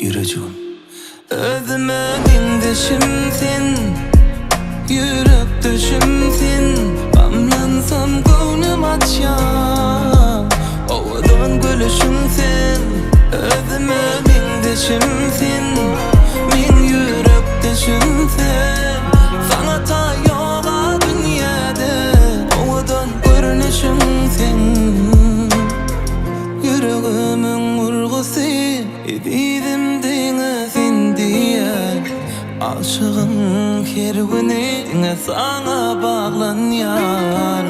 Yüreğim özüme dingdeşimsin, yürek düşümsin. Amlansam koynum açam, ovadan gülüşümsin. Özüme dingdeşimsin, min yürek düşümsin. Sana ta yoga dünyada, ovadan görünüşümsin. Yüreğimin vurgusu edim denizin diye. Aşığın her günü sana bağlanıyor.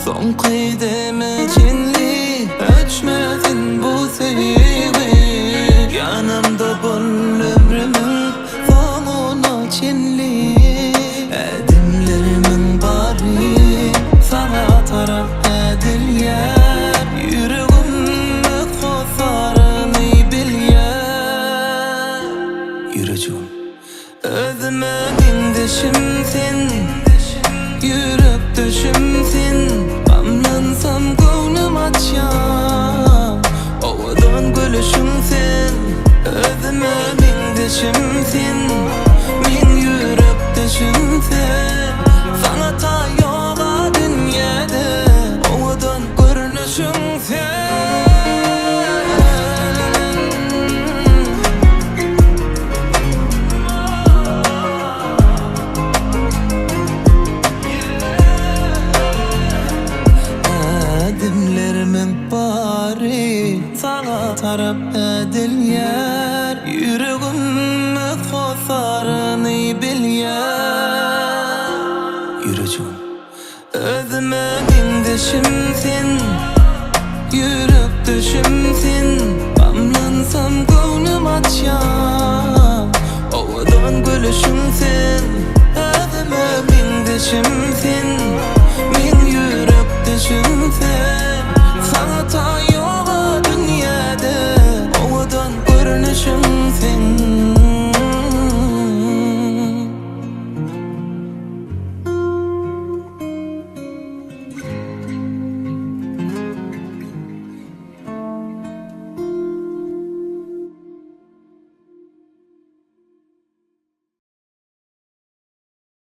Son kıydeme cinli ölçmedin bu sevgi. Yanımda bul ömrümün sonuna cinli. Edimlerimin bari sana taraf edilyer. Yüreğimde kozlarını bilyer. Yüreğim özüme dingdeşimsin, yürek düşümsin. Amlansam koynum açam, ovadan gülüşümsin. Özüme dingdeşimsin, min yürek düşümsin. Sana ta yoga dünyada, ovadan görünüşümsin. Edimlerimin bari sana taraf edilyer. Yüreğimde kozlarını bilyer. Yüreğim özüme dingdeşimsin, yürek düşümsin. Amlansam koynum açam, ovadan gülüşümsin. Özüme dingdeşimsin.